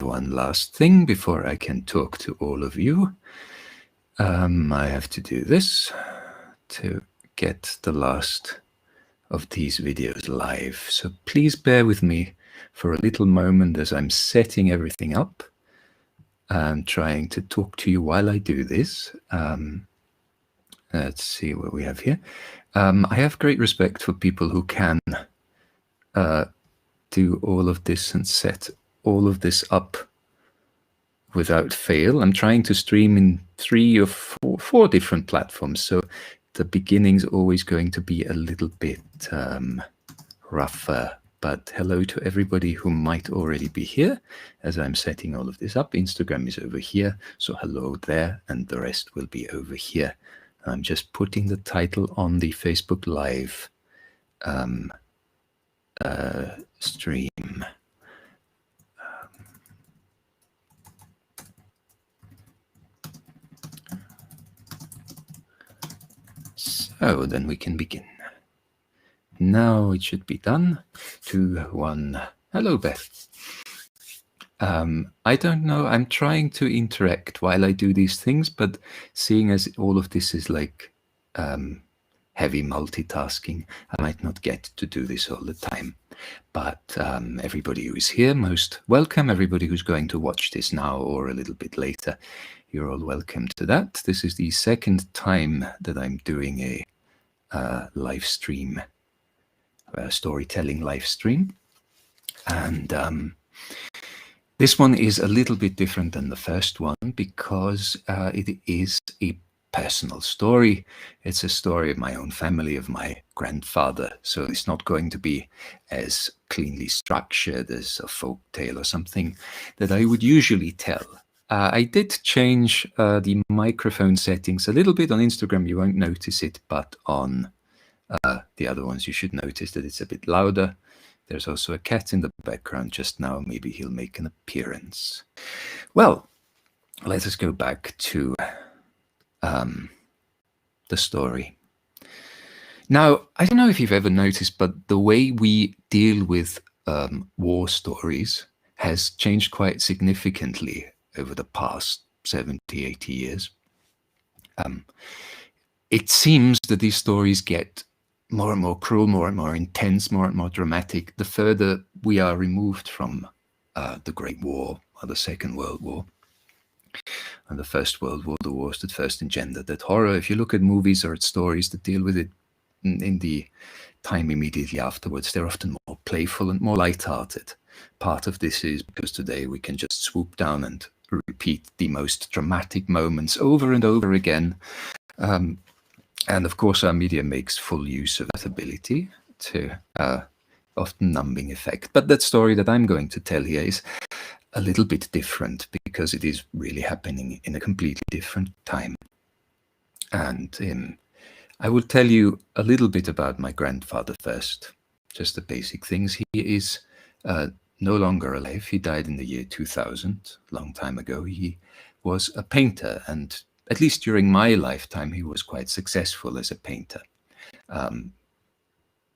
one last thing before I can talk to all of you. I have to do this to get the last of these videos live. So please bear with me for a little moment as I'm setting everything up and trying to talk to you while I do this. Let's see what we have here. I have great respect for people who can do all of this and set all of this up without fail. I'm trying to stream in 3 or 4 different platforms, so the beginning's always going to be a little bit rougher. But hello to everybody who might already be here as I'm setting all of this up. Instagram is over here, so hello there, and the rest will be over here. I'm just putting the title on the Facebook Live stream. So then we can begin. Now it should be done. 2, 1. Hello, Beth. I don't know. I'm trying to interact while I do these things, but seeing as all of this is like heavy multitasking, I might not get to do this all the time. But everybody who is here, most welcome. Everybody who's going to watch this now or a little bit later, you're all welcome to that. This is the second time that I'm doing a live stream, storytelling live stream. And this one is a little bit different than the first one because it is a personal story. It's a story of my own family, of my grandfather. So it's not going to be as cleanly structured as a folk tale or something that I would usually tell. I did change the microphone settings a little bit on Instagram. You won't notice it, but on the other ones you should notice that it's a bit louder. There's also a cat in the background just now. Maybe he'll make an appearance. Well, let us go back to the story. Now, I don't know if you've ever noticed, but the way we deal with war stories has changed quite significantly over the past 70, 80 years. It seems that these stories get more and more cruel, more and more intense, more and more dramatic, the further we are removed from the Great War or the Second World War. And the First World War, the wars that first engendered that horror. If you look at movies or at stories that deal with it in the time immediately afterwards, they're often more playful and more light-hearted. Part of this is because today we can just swoop down and repeat the most dramatic moments over and over again. And of course, our media makes full use of that ability to often numbing effect. But that story that I'm going to tell here is a little bit different because it is really happening in a completely different time. And I will tell you a little bit about my grandfather first, just the basic things. He is no longer alive. He died in the year 2000, a long time ago. He was a painter, and at least during my lifetime, he was quite successful as a painter,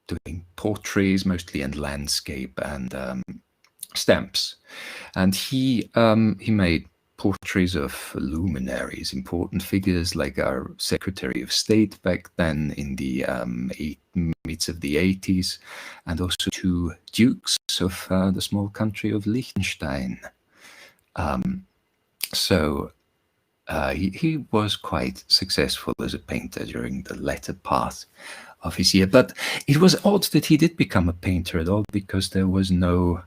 doing portraits mostly and landscape and stamps. And he made portraits of luminaries, important figures like our Secretary of State back then in the midst of the 80s, and also 2 dukes of the small country of Liechtenstein. So he was quite successful as a painter during the latter part of his year. But it was odd that he did become a painter at all, because there was no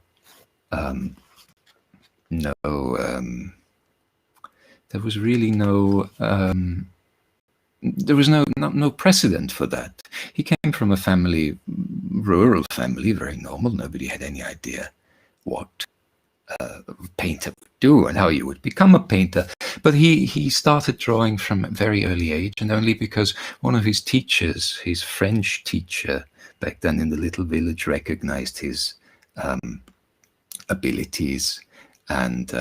precedent for that. He came from a family, rural family, very normal. Nobody had any idea what a painter would do and how you would become a painter. But he started drawing from a very early age, and only because one of his teachers, his French teacher back then in the little village, recognized his abilities and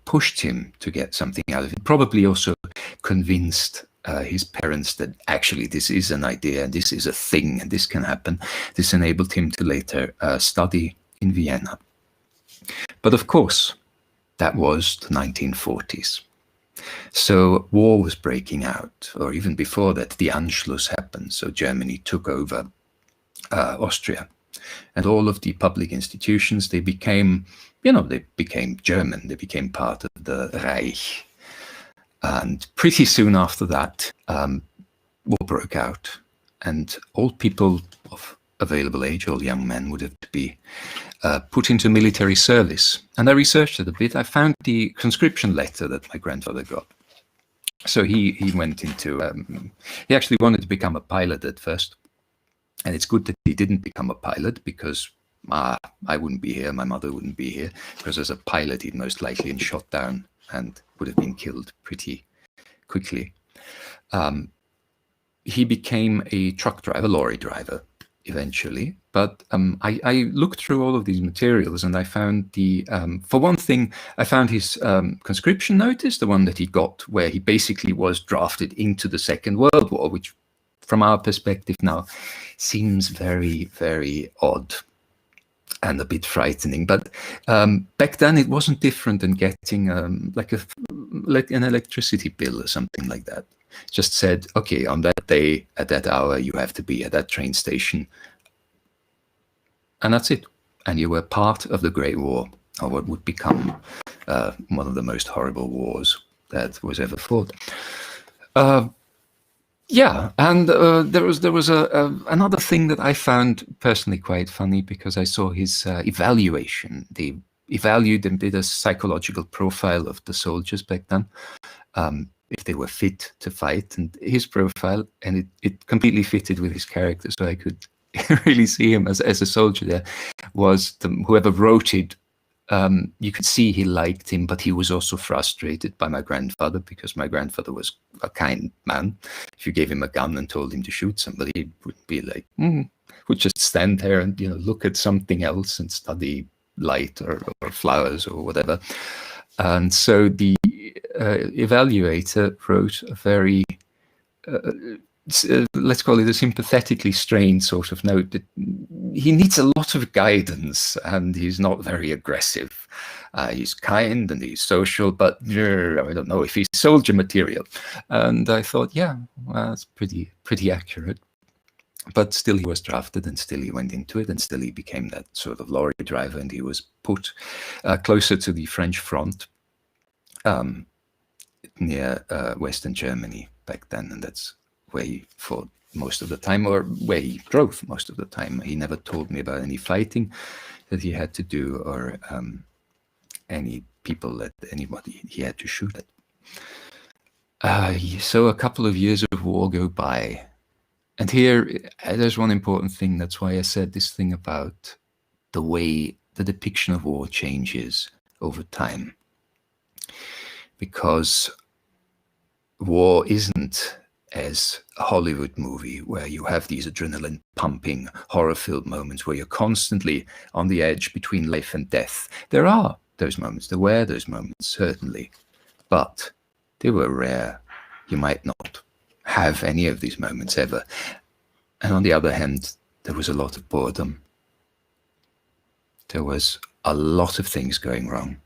pushed him to get something out of it. Probably also convinced his parents that actually this is an idea, and this is a thing, and this can happen. This enabled him to later study in Vienna. But of course, that was the 1940s. So war was breaking out, or even before that, the Anschluss happened. So Germany took over Austria, and all of the public institutions, they became, they became German. They became part of the Reich. And pretty soon after that, war broke out, and all people of available age, all young men, would have to be put into military service. And I researched it a bit. I found the conscription letter that my grandfather got. So he went into, he actually wanted to become a pilot at first. And it's good that he didn't become a pilot, because I wouldn't be here, my mother wouldn't be here, because as a pilot he'd most likely been shot down and would have been killed pretty quickly. He became a truck driver, lorry driver, eventually. But I looked through all of these materials, and I found for one thing, I found his conscription notice, the one that he got, where he basically was drafted into the Second World War, which from our perspective now seems very, very odd and a bit frightening. But back then it wasn't different than getting like an electricity bill or something like that. It just said, okay, on that day, at that hour, you have to be at that train station. And that's it. And you were part of the Great War, or what would become one of the most horrible wars that was ever fought. Yeah, and there was another thing that I found personally quite funny, because I saw his evaluation. They evaluated and did a psychological profile of the soldiers back then, if they were fit to fight, and his profile, and it completely fitted with his character, so I could really see him as a soldier there, was whoever wrote it. You could see he liked him, but he was also frustrated by my grandfather, because my grandfather was a kind man. If you gave him a gun and told him to shoot somebody, he would be like, would just stand there and look at something else and study light or flowers or whatever. And so the evaluator wrote a very let's call it a sympathetically strained sort of note, that he needs a lot of guidance and he's not very aggressive. He's kind and he's social, but I don't know if he's soldier material. And I thought, yeah, well, that's pretty accurate. But still he was drafted, and still he went into it, and still he became that sort of lorry driver, and he was put closer to the French front, near Western Germany back then, and that's where he fought most of the time, or where he drove most of the time. He never told me about any fighting that he had to do, or any people that anybody he had to shoot at. So a couple of years of war go by, and here there's one important thing. That's why I said this thing about the way the depiction of war changes over time, because war isn't as a Hollywood movie where you have these adrenaline pumping horror-filled moments where you're constantly on the edge between life and death. There are those moments, there were those moments, certainly, but they were rare. You might not have any of these moments ever. And on the other hand, there was a lot of boredom. There was a lot of things going wrong.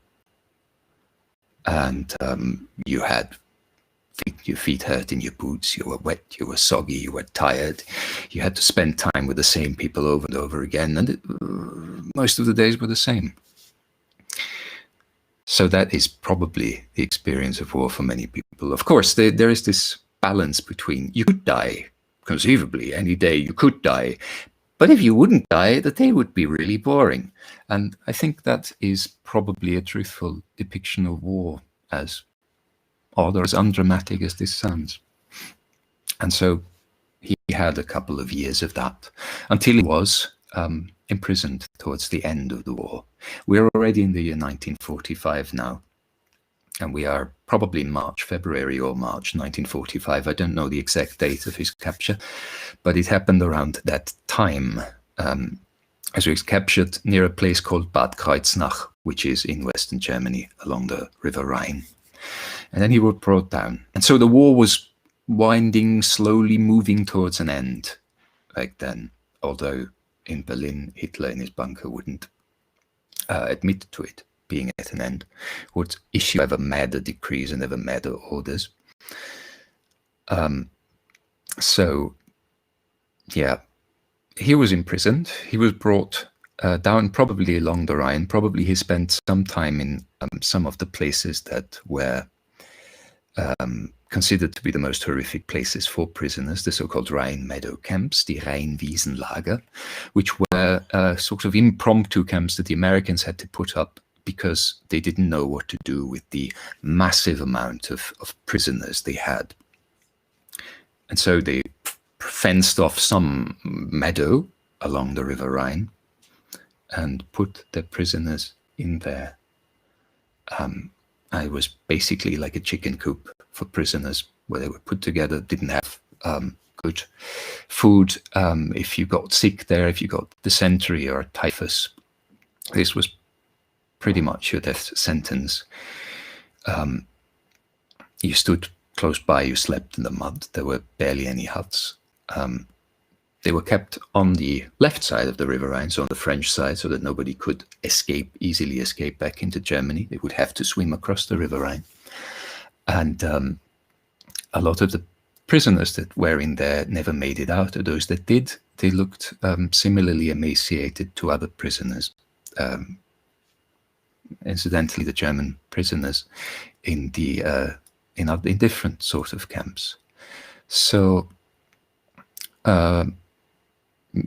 And you had your feet hurt in your boots, you were wet, you were soggy, you were tired, you had to spend time with the same people over and over again, and most of the days were the same. So that is probably the experience of war for many people. Of course, there is this balance between, you could die, conceivably, any day you could die, but if you wouldn't die, the day would be really boring. And I think that is probably a truthful depiction of war, as odd or as undramatic as this sounds. And so he had a couple of years of that, until he was imprisoned towards the end of the war. We're already in the year 1945 now, and we are probably in February or March 1945. I don't know the exact date of his capture, but it happened around that time. As he was captured near a place called Bad Kreuznach, which is in Western Germany along the River Rhine. And then he was brought down. And so the war was winding, slowly moving towards an end back then, although in Berlin, Hitler in his bunker wouldn't admit to it, being at an end, would issue ever madder decrees and ever madder orders. So, yeah, he was imprisoned. He was brought down probably along the Rhine. Probably he spent some time in some of the places that were considered to be the most horrific places for prisoners, the so-called Rhine meadow camps, the Rheinwiesenlager, which were sort of impromptu camps that the Americans had to put up because they didn't know what to do with the massive amount of prisoners they had. And so they fenced off some meadow along the River Rhine and put the prisoners in there. It was basically like a chicken coop for prisoners where they were put together, didn't have good food. If you got sick there, if you got dysentery or typhus, this was pretty much your death sentence. You stood close by, you slept in the mud. There were barely any huts. They were kept on the left side of the River Rhine, so on the French side, so that nobody could easily escape back into Germany. They would have to swim across the River Rhine. And a lot of the prisoners that were in there never made it out. Or those that did, they looked similarly emaciated to other prisoners. Incidentally, the German prisoners in different sort of camps. So,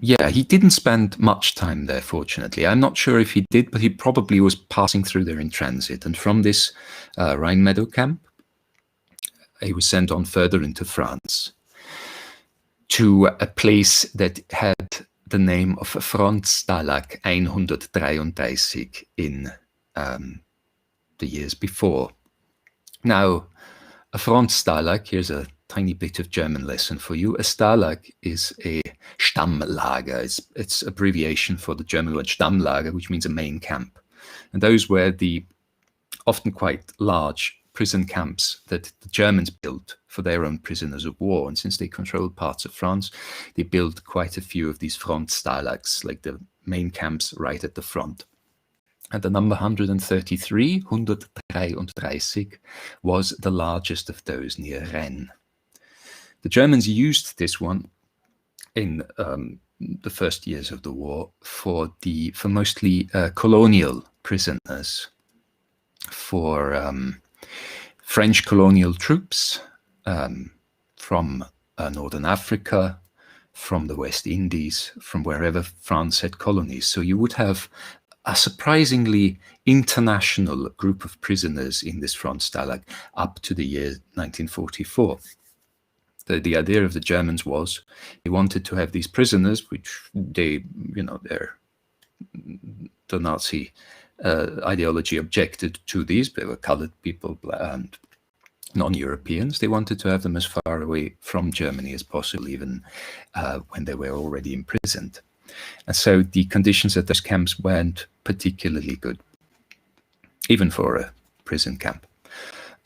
yeah, he didn't spend much time there, fortunately. I'm not sure if he did, but he probably was passing through there in transit. And from this Rhine meadow camp, he was sent on further into France to a place that had the name of Franz Stalag 133 in the years before. Now, a Franz Stalag, here's a tiny bit of German lesson for you. A Stalag is a Stammlager. It's abbreviation for the German word Stammlager, which means a main camp. And those were the often quite large prison camps that the Germans built for their own prisoners of war. And since they controlled parts of France, they built quite a few of these Franz Stalags, like the main camps right at the front. And the number 133, was the largest of those near Rennes. The Germans used this one in the first years of the war for mostly colonial prisoners, for French colonial troops from Northern Africa, from the West Indies, from wherever France had colonies. So you would have a surprisingly international group of prisoners in this Franz Stalag up to the year 1944. The idea of the Germans was they wanted to have these prisoners, which the Nazi ideology objected to these. They were colored people and non-Europeans. They wanted to have them as far away from Germany as possible, even when they were already imprisoned. And so the conditions at those camps weren't particularly good, even for a prison camp.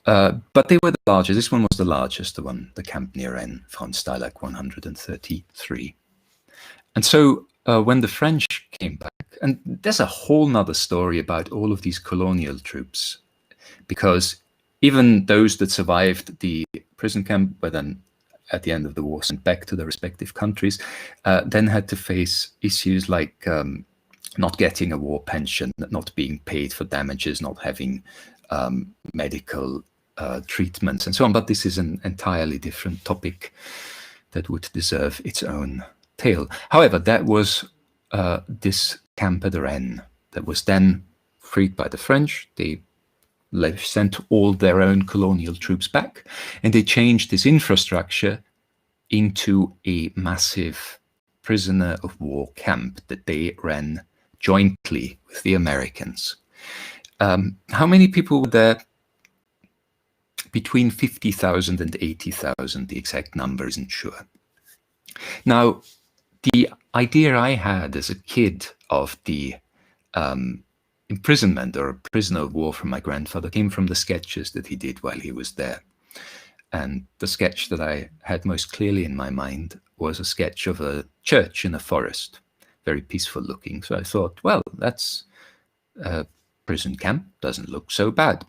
But they were the largest. This one was the largest, the camp near Rennes, Franz Stalag 133. And so when the French came back, and there's a whole nother story about all of these colonial troops, because even those that survived the prison camp were then, at the end of the war, sent back to their respective countries, then had to face issues like not getting a war pension, not being paid for damages, not having medical treatments, and so on. But this is an entirely different topic that would deserve its own tale. However, that was this camp at Rennes that was then freed by the French. They sent all their own colonial troops back, and they changed this infrastructure into a massive prisoner of war camp that they ran jointly with the Americans. How many people were there? Between 50,000 and 80,000. The exact number isn't sure. Now, the idea I had as a kid of the imprisonment or a prisoner of war from my grandfather came from the sketches that he did while he was there. And the sketch that I had most clearly in my mind was a sketch of a church in a forest, very peaceful looking. So I thought, well, that's prison camp doesn't look so bad.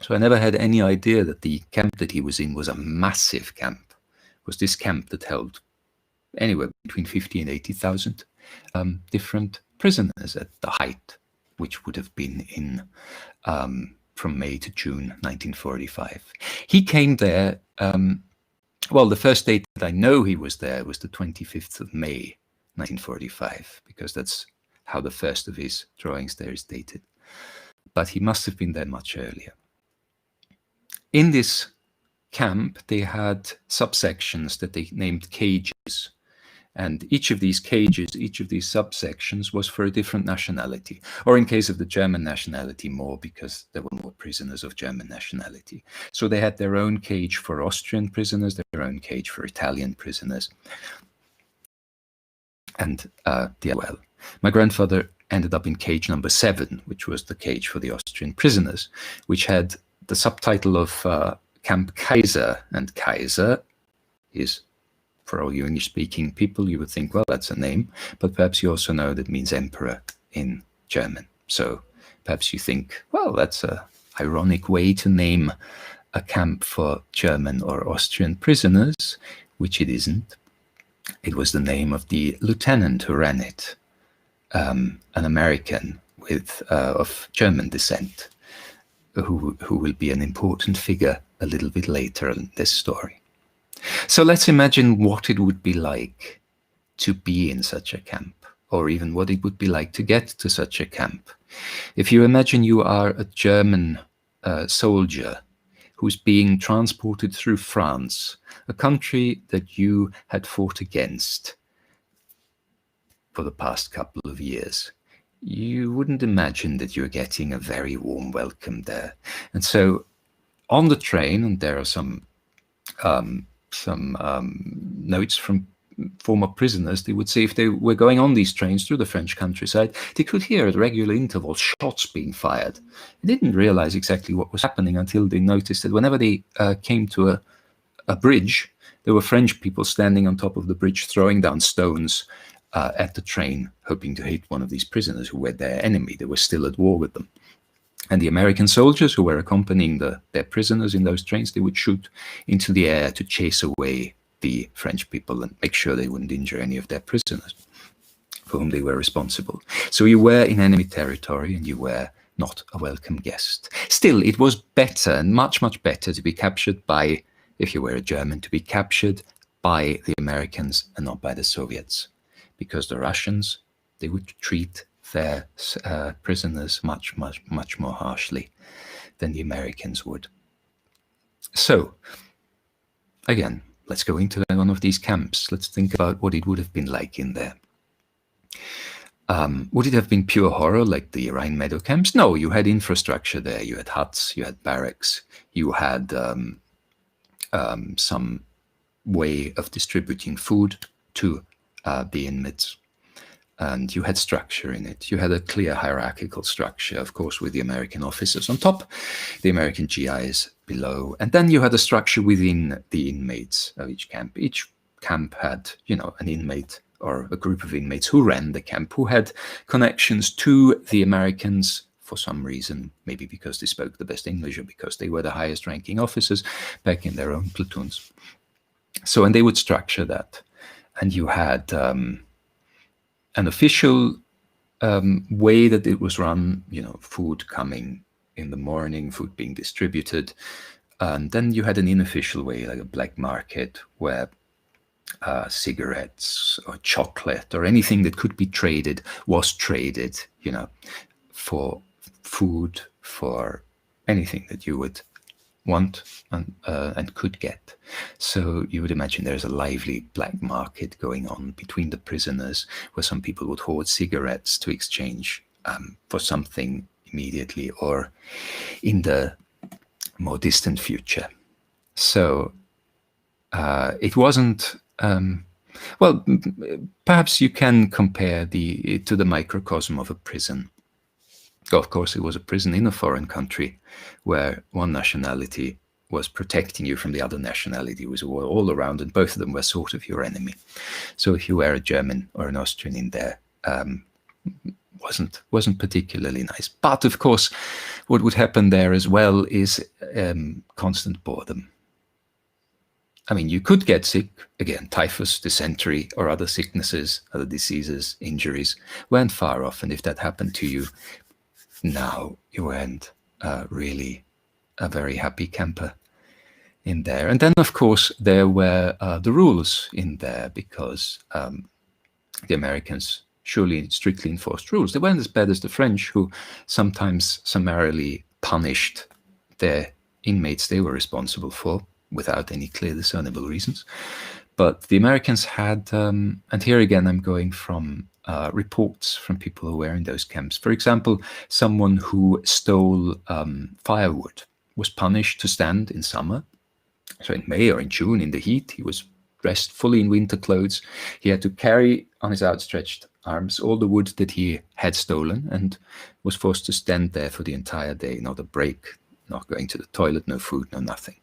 So I never had any idea that the camp that he was in was a massive camp. It was this camp that held anywhere between 50 and 80,000 different prisoners at the height, which would have been in from May to June 1945. He came there, well, the first date that I know he was there was the 25th of May 1945, because that's how the first of his drawings there is dated. But he must have been there much earlier. In this camp, they had subsections that they named cages. And each of these cages, each of these subsections was for a different nationality, or in case of the German nationality, more, because there were more prisoners of German nationality. So they had their own cage for Austrian prisoners, their own cage for Italian prisoners. And well, my grandfather ended up in cage number 7, which was the cage for the Austrian prisoners, which had the subtitle of Camp Kaiser. And Kaiser is, for all you English-speaking people, you would think, well, that's a name, but perhaps you also know that means emperor in German. So perhaps you think, well, that's an ironic way to name a camp for German or Austrian prisoners, which it isn't. It was the name of the lieutenant who ran it, an American of German descent, who will be an important figure a little bit later in this story. So let's imagine what it would be like to be in such a camp, or even what it would be like to get to such a camp. If you imagine you are a German soldier who's being transported through France, a country that you had fought against for the past couple of years, you wouldn't imagine that you're getting a very warm welcome there. And so on the train, and there are some notes from former prisoners, they would say if they were going on these trains through the French countryside, they could hear at regular intervals shots being fired. They didn't realize exactly what was happening until they noticed that whenever they came to a bridge, there were French people standing on top of the bridge throwing down stones at the train, hoping to hit one of these prisoners who were their enemy. They were still at war with them. And the American soldiers who were accompanying their prisoners in those trains, they would shoot into the air to chase away the French people and make sure they wouldn't injure any of their prisoners for whom they were responsible. So you were in enemy territory and you were not a welcome guest. Still, it was better, and much, much better, to be captured by, if you were a German, to be captured by the Americans and not by the Soviets. Because the Russians, they would treat their prisoners much, much, much more harshly than the Americans would. So, again, let's go into one of these camps. Let's think about what it would have been like in there. Would it have been pure horror like the Rhine Meadow camps? No, you had infrastructure there. You had huts, you had barracks, you had some way of distributing food to the inmates. And you had structure in it. You had a clear hierarchical structure, of course, with the American officers on top, the American GIs below. And then you had a structure within the inmates of each camp. Each camp had, an inmate or a group of inmates who ran the camp, who had connections to the Americans for some reason, maybe because they spoke the best English or because they were the highest ranking officers back in their own platoons. So, and they would structure that. And you had an official way that it was run, food coming in the morning, food being distributed. And then you had an unofficial way, like a black market, where cigarettes or chocolate or anything that could be traded was traded, for food, for anything that you would want and could get. So you would imagine there's a lively black market going on between the prisoners, where some people would hoard cigarettes to exchange for something immediately or in the more distant future. So it wasn't well, perhaps you can compare to the microcosm of a prison. Of course, it was a prison in a foreign country where one nationality was protecting you from the other nationality. It was all around, and both of them were sort of your enemy. So if you were a German or an Austrian in there, wasn't particularly nice. But of course, what would happen there as well is constant boredom. I mean, you could get sick, again, typhus, dysentery, or other sicknesses, other diseases, injuries, weren't far off. And if that happened to you, now you weren't really a very happy camper in there. And then, of course, there were the rules in there, because the Americans surely strictly enforced rules. They weren't as bad as the French, who sometimes summarily punished their inmates they were responsible for without any clear discernible reasons. But the Americans had, and here again I'm going from reports from people who were in those camps. For example, someone who stole firewood was punished to stand in summer. So in May or in June in the heat, he was dressed fully in winter clothes. He had to carry on his outstretched arms all the wood that he had stolen, and was forced to stand there for the entire day, not a break, not going to the toilet, no food, no nothing.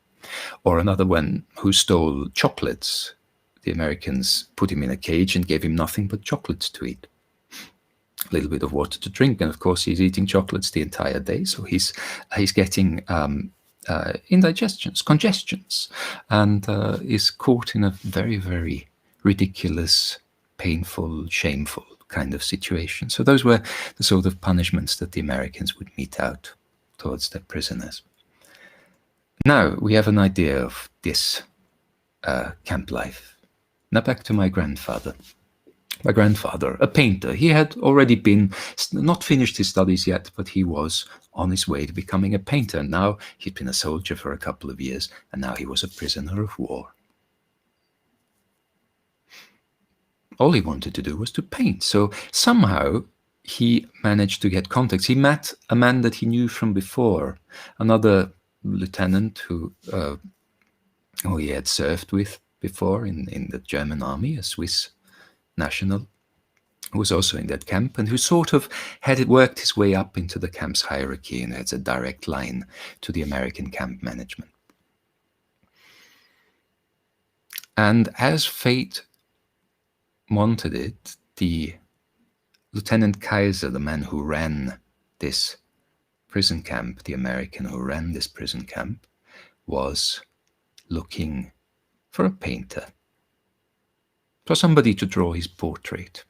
Or another one who stole chocolates. The Americans put him in a cage and gave him nothing but chocolates to eat, a little bit of water to drink, and of course he's eating chocolates the entire day, so he's getting indigestions, congestions, and is caught in a very, very ridiculous, painful, shameful kind of situation. So those were the sort of punishments that the Americans would mete out towards their prisoners. Now we have an idea of this camp life. Now back to my grandfather. My grandfather, a painter, he had already been, not finished his studies yet, but he was on his way to becoming a painter. Now he'd been a soldier for a couple of years, and now he was a prisoner of war. All he wanted to do was to paint. So somehow he managed to get contacts. He met a man that he knew from before, another lieutenant who he had served with before in the German army, a Swiss national, who was also in that camp, and who sort of had worked his way up into the camp's hierarchy and had a direct line to the American camp management. And as fate wanted it, the Lieutenant Kaiser, the man who ran this prison camp, the American who ran this prison camp, was looking for a painter, for somebody to draw his portrait.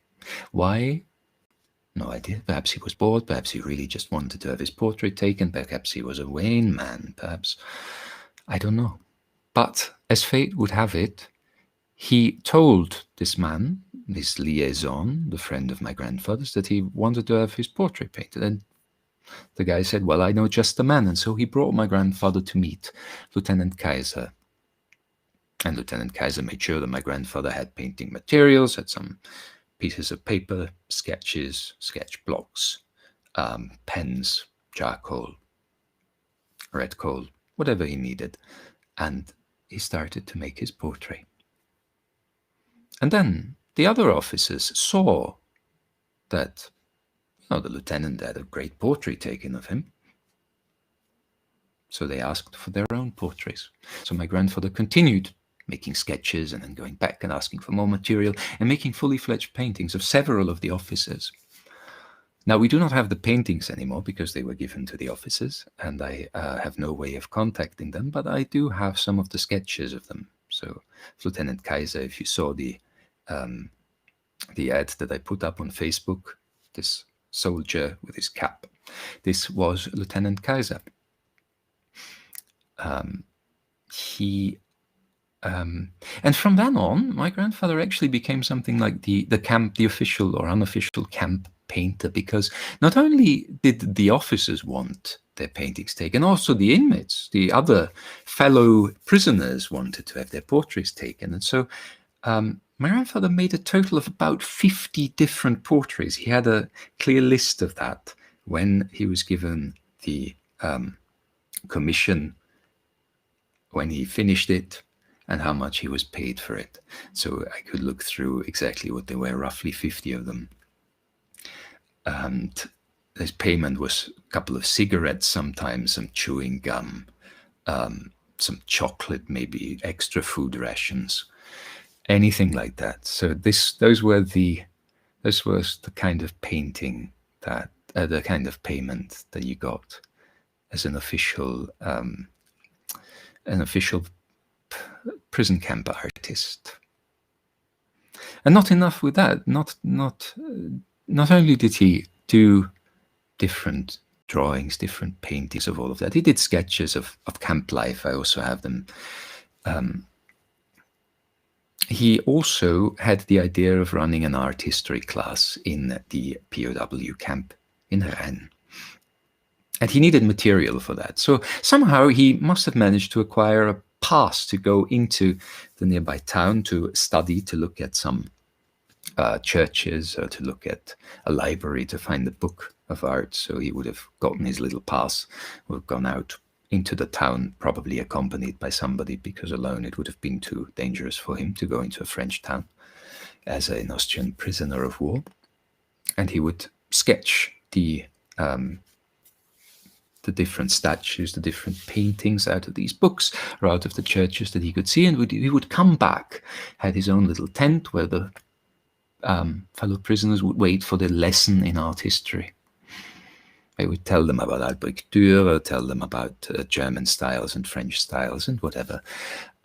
Why? No idea. Perhaps he was bored, perhaps he really just wanted to have his portrait taken, perhaps he was a vain man, perhaps, I don't know. But as fate would have it, he told this man, this liaison, the friend of my grandfather's, that he wanted to have his portrait painted. And the guy said, well, I know just the man. And so he brought my grandfather to meet Lieutenant Kaiser. And Lieutenant Kaiser made sure that my grandfather had painting materials, had some pieces of paper, sketches, sketch blocks, pens, charcoal, red coal, whatever he needed. And he started to make his portrait. And then the other officers saw that, the lieutenant had a great portrait taken of him. So they asked for their own portraits. So my grandfather continued making sketches and then going back and asking for more material and making fully fledged paintings of several of the officers. Now, we do not have the paintings anymore because they were given to the officers, and I have no way of contacting them, but I do have some of the sketches of them. So Lieutenant Kaiser, if you saw the ad that I put up on Facebook, this soldier with his cap, this was Lieutenant Kaiser. And from then on, my grandfather actually became something like the official or unofficial camp painter, because not only did the officers want their paintings taken, also the inmates, the other fellow prisoners, wanted to have their portraits taken. And so my grandfather made a total of about 50 different portraits. He had a clear list of that when he was given the commission, when he finished it, and how much he was paid for it. So I could look through exactly what they were, roughly 50 of them. And his payment was a couple of cigarettes sometimes, some chewing gum, some chocolate, maybe extra food rations, anything like that. So this was the kind of painting that the kind of payment that you got as an official prison camp artist. And not enough with that. Not only did he do different drawings, different paintings of all of that. He did sketches of camp life. I also have them. He also had the idea of running an art history class in the POW camp in Rennes. And he needed material for that. So somehow he must have managed to acquire a pass to go into the nearby town to study, to look at some churches, or to look at a library, to find a book of art. So he would have gotten his little pass, would have gone out into the town, probably accompanied by somebody, because alone it would have been too dangerous for him to go into a French town as an Austrian prisoner of war. And he would sketch the different statues, the different paintings out of these books or out of the churches that he could see, and he would come back, had his own little tent where the fellow prisoners would wait for the lesson in art history. I would tell them about Albrecht-Dürer, tell them about German styles and French styles and whatever,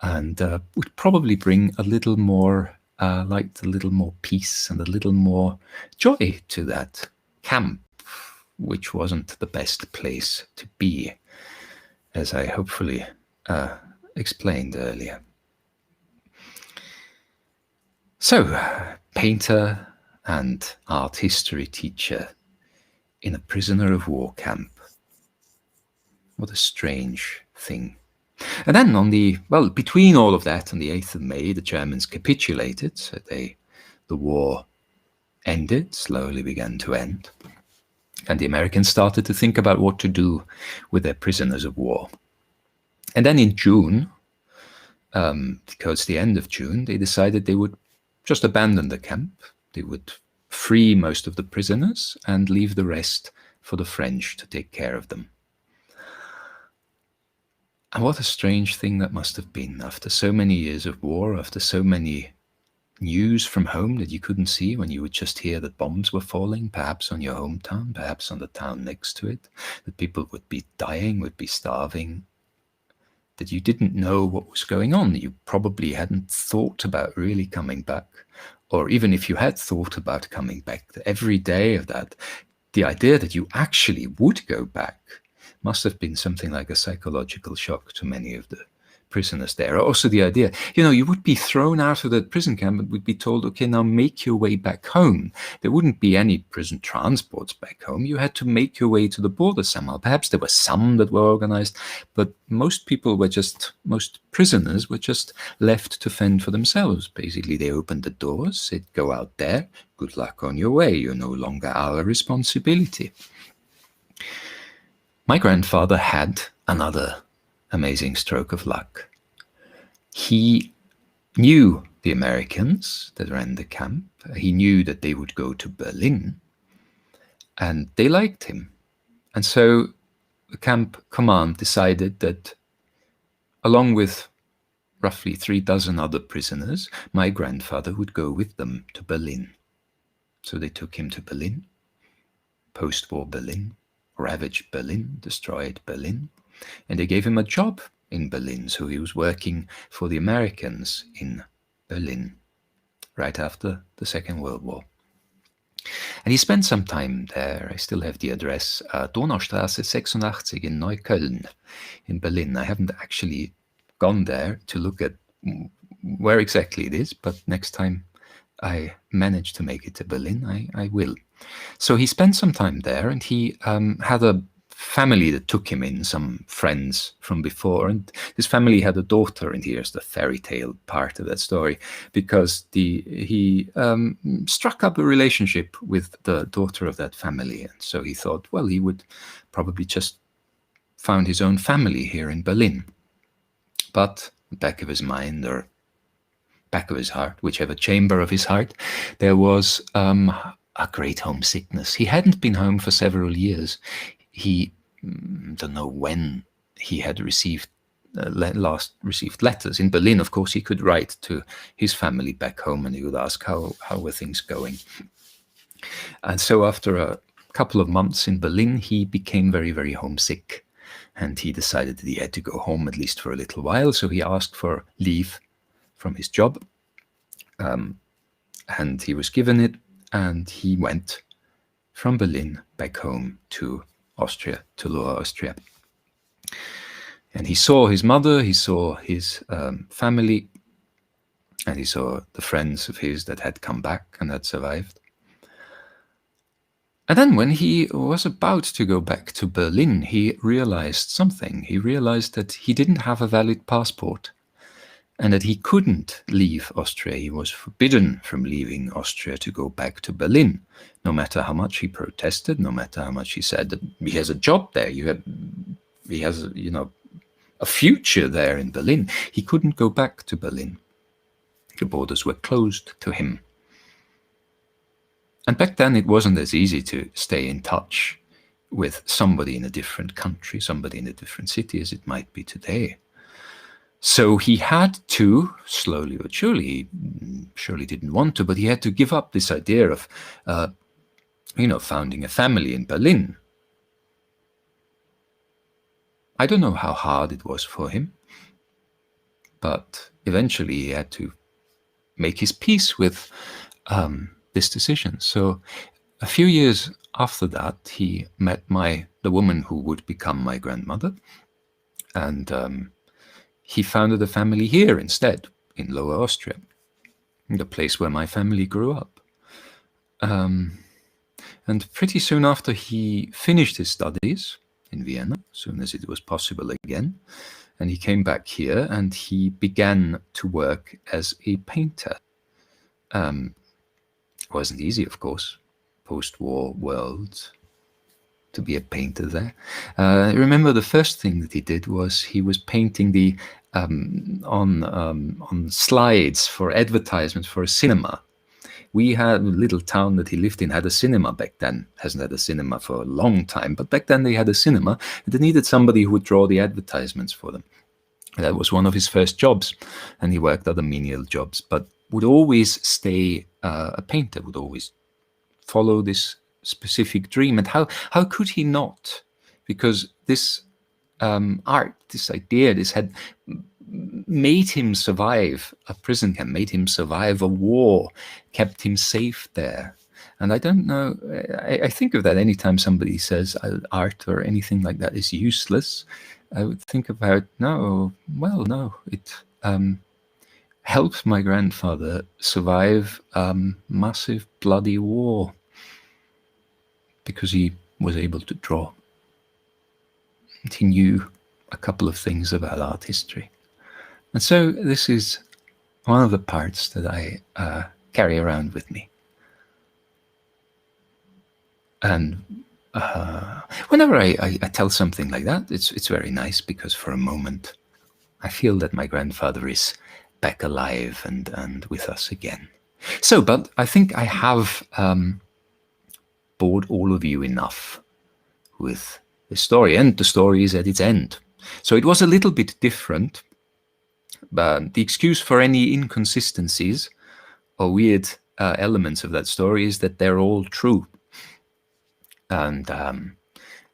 and would probably bring a little more light, a little more peace and a little more joy to that camp, which wasn't the best place to be, as I hopefully explained earlier. So, painter and art history teacher in a prisoner of war camp. What a strange thing. And then between all of that, on the 8th of May, the Germans capitulated, so the war ended, slowly began to end. And the Americans started to think about what to do with their prisoners of war. And then in June, towards the end of June, they decided they would just abandon the camp. They would free most of the prisoners and leave the rest for the French to take care of them. And what a strange thing that must have been, after so many years of war, after so many news from home that you couldn't see, when you would just hear that bombs were falling, perhaps on your hometown, perhaps on the town next to it, that people would be dying, would be starving, that you didn't know what was going on. You probably hadn't thought about really coming back, or even if you had thought about coming back, every day of that, the idea that you actually would go back must have been something like a psychological shock to many of the prisoners there. Also the idea, you would be thrown out of the prison camp and would be told, okay, now make your way back home. There wouldn't be any prison transports back home. You had to make your way to the border somehow. Perhaps there were some that were organized, but most prisoners were just left to fend for themselves. Basically, they opened the doors, said, go out there, good luck on your way. You're no longer our responsibility. My grandfather had another amazing stroke of luck. He knew the Americans that ran the camp. He knew that they would go to Berlin, and they liked him. And so the camp command decided that, along with roughly 3 dozen other prisoners, my grandfather would go with them to Berlin. So they took him to Berlin, post-war Berlin, ravaged Berlin, destroyed Berlin. And they gave him a job in Berlin, so he was working for the Americans in Berlin right after the Second World War. And he spent some time there. I still have the address, Donaustraße 86 in Neukölln in Berlin. I haven't actually gone there to look at where exactly it is, but next time I manage to make it to Berlin, I will. So he spent some time there, and he had a family that took him in, some friends from before, and this family had a daughter, and here's the fairy tale part of that story, because he struck up a relationship with the daughter of that family, and so he thought, well, he would probably just found his own family here in Berlin. But back of his mind, or back of his heart, whichever chamber of his heart, there was a great homesickness. He hadn't been home for several years. He don't know when he had last received letters. In Berlin, of course, he could write to his family back home, and he would ask how were things going. And so after a couple of months in Berlin, he became very, very homesick. And he decided that he had to go home at least for a little while. So he asked for leave from his job. And he was given it. And he went from Berlin back home to Austria, to Lower Austria. And he saw his mother, he saw his family, and he saw the friends of his that had come back and had survived. And then when he was about to go back to Berlin, he realized something. He realized that he didn't have a valid passport and that he couldn't leave Austria. He was forbidden from leaving Austria to go back to Berlin, no matter how much he protested, no matter how much he said that he has a job there. He has, a future there in Berlin. He couldn't go back to Berlin. The borders were closed to him. And back then it wasn't as easy to stay in touch with somebody in a different country, somebody in a different city as it might be today. So he had to, slowly but surely, he surely didn't want to, but he had to give up this idea of, founding a family in Berlin. I don't know how hard it was for him, but eventually he had to make his peace with this decision. So a few years after that, he met the woman who would become my grandmother, and he founded a family here instead, in Lower Austria, the place where my family grew up. And pretty soon after he finished his studies in Vienna, as soon as it was possible again, and he came back here and he began to work as a painter. It wasn't easy, of course, post-war world, to be a painter there. I remember the first thing that he did was he was painting the on slides for advertisements for a cinema. We had a little town that he lived in had a cinema back then. Hasn't had a cinema for a long time, but back then they had a cinema. And they needed somebody who would draw the advertisements for them. That was one of his first jobs, and he worked other menial jobs, but would always stay a painter, would always follow this specific dream. And how could he not? Because this art, this idea, this had made him survive a prison camp, made him survive a war, kept him safe there. And I don't know, I think of that anytime somebody says art or anything like that is useless. I would think about, no, it helped my grandfather survive massive bloody war because he was able to draw. And he knew a couple of things about art history. And so this is one of the parts that I carry around with me. And whenever I tell something like that, it's very nice because for a moment I feel that my grandfather is back alive and with us again. So, but I think I have bored all of you enough with the story, and the story is at its end. So it was a little bit different, but the excuse for any inconsistencies or weird elements of that story is that they're all true. And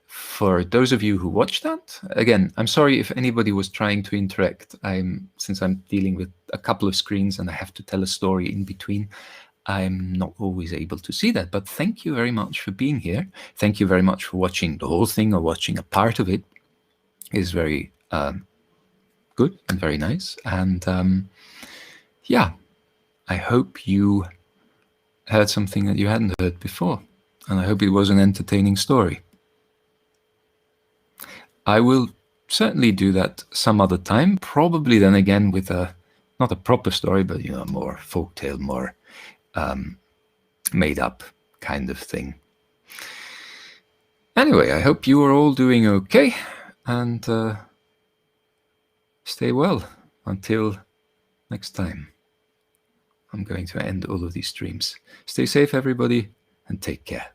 for those of you who watched that, again, I'm sorry if anybody was trying to interact. Since I'm dealing with a couple of screens and I have to tell a story in between, I'm not always able to see that. But thank you very much for being here. Thank you very much for watching the whole thing or watching a part of it. It's very good and very nice. And yeah, I hope you heard something that you hadn't heard before. And I hope it was an entertaining story. I will certainly do that some other time, probably then again with not a proper story, but more folktale, more made up kind of thing. Anyway, I hope you are all doing okay, and stay well until next time. I'm going to end all of these streams. Stay safe, everybody, and take care.